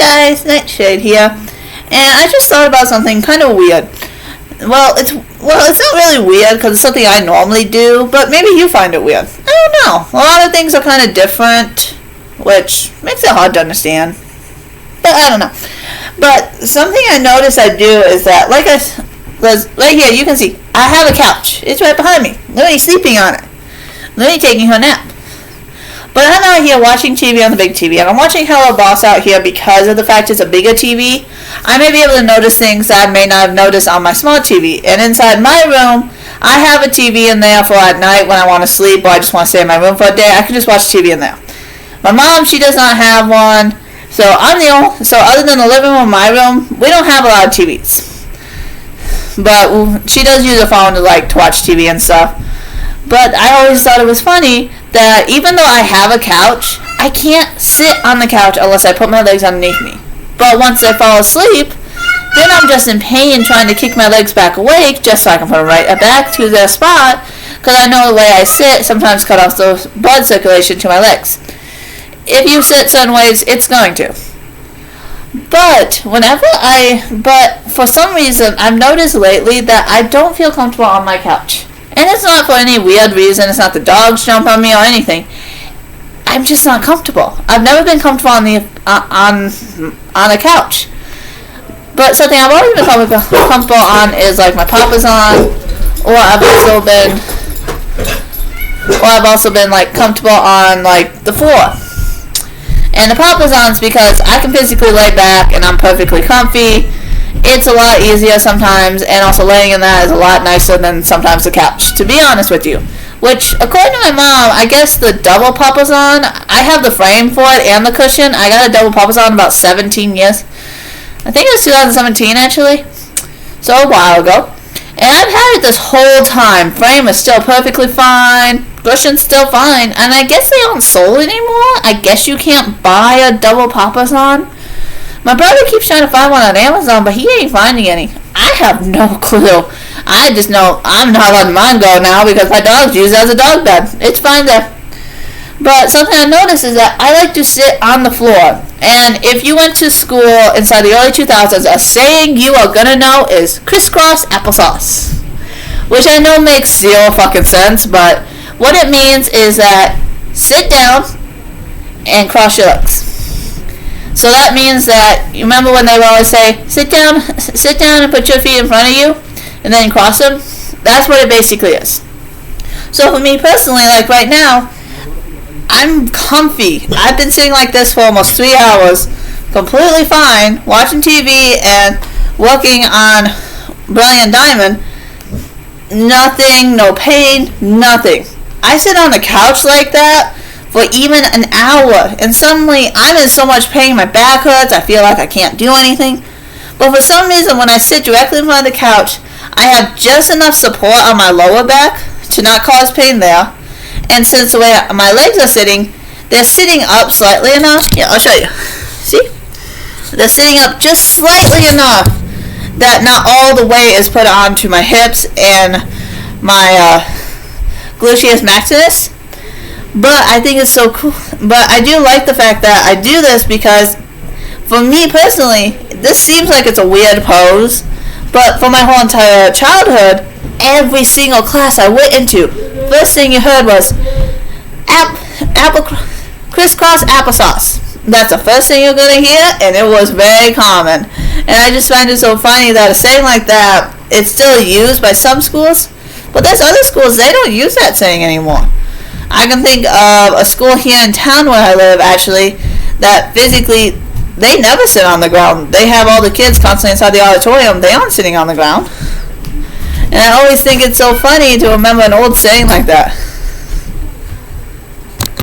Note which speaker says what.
Speaker 1: guys, Nightshade here, and I just thought about something kind of weird. It's not really weird because it's something I normally do, but maybe you find it weird. I don't know. A lot of things are kind of different, which makes it hard to understand. But I don't know. But something I notice I do is that, right here, you can see, I have a couch. It's right behind me. Lily's sleeping on it. Lily's taking her nap. But I'm out here watching TV on the big TV, and I'm watching Hello Boss out here because of the fact it's a bigger TV. I may be able to notice things that I may not have noticed on my small TV. And inside my room, I have a TV in there for at night when I want to sleep or I just want to stay in my room for a day. I can just watch TV in there. My mom, she does not have one. So other than the living room and my room, we don't have a lot of TVs. But she does use a phone to watch TV and stuff. But I always thought it was funny that even though I have a couch, I can't sit on the couch unless I put my legs underneath me. But once I fall asleep, then I'm just in pain trying to kick my legs back awake just so I can put them right back to their spot, because I know the way I sit sometimes cut off the blood circulation to my legs. If you sit certain ways, it's going to. But for some reason, I've noticed lately that I don't feel comfortable on my couch. And it's not for any weird reason. It's not the dogs jump on me or anything. I'm just not comfortable. I've never been comfortable on a couch. But something I've always been comfortable on is my Papasan, or I've also been comfortable on the floor. And the Papasan's because I can physically lay back and I'm perfectly comfy. It's a lot easier sometimes, and also laying in that is a lot nicer than sometimes the couch, to be honest with you. Which, according to my mom, I guess the double Papasan, I have the frame for it and the cushion. I got a double Papasan about 17 years. I think it was 2017, actually. So, a while ago. And I've had it this whole time. Frame is still perfectly fine. Cushion's still fine. And I guess they aren't sold anymore. I guess you can't buy a double Papasan. My brother keeps trying to find one on Amazon, but he ain't finding any. I have no clue. I just know I'm not letting mine go now because my dogs use it as a dog bed. It's fine there. But something I noticed is that I like to sit on the floor. And if you went to school inside the early 2000s, a saying you are going to know is crisscross applesauce. Which I know makes zero fucking sense, but what it means is that sit down and cross your legs. So that means that, you remember when they would always say, sit down and put your feet in front of you, and then cross them? That's what it basically is. So for me personally, right now, I'm comfy. I've been sitting like this for almost 3 hours, completely fine, watching TV and working on Brilliant Diamond. Nothing, no pain, nothing. I sit on the couch like that for even an hour, and suddenly I'm in so much pain, my back hurts, I feel like I can't do anything. But for some reason, when I sit directly in front of the couch, I have just enough support on my lower back to not cause pain there. And since the way my legs are sitting, they're sitting up slightly enough. Yeah, I'll show you. See? They're sitting up just slightly enough that not all the weight is put onto my hips and my gluteus maximus. But I think it's so cool. But I do like the fact that I do this because, for me personally, this seems like it's a weird pose. But for my whole entire childhood, every single class I went into, first thing you heard was crisscross applesauce. That's the first thing you're going to hear, and it was very common. And I just find it so funny that a saying like that, it's still used by some schools. But there's other schools, they don't use that saying anymore. I can think of a school here in town where I live, actually, that physically, they never sit on the ground. They have all the kids constantly inside the auditorium. They aren't sitting on the ground. And I always think it's so funny to remember an old saying like that.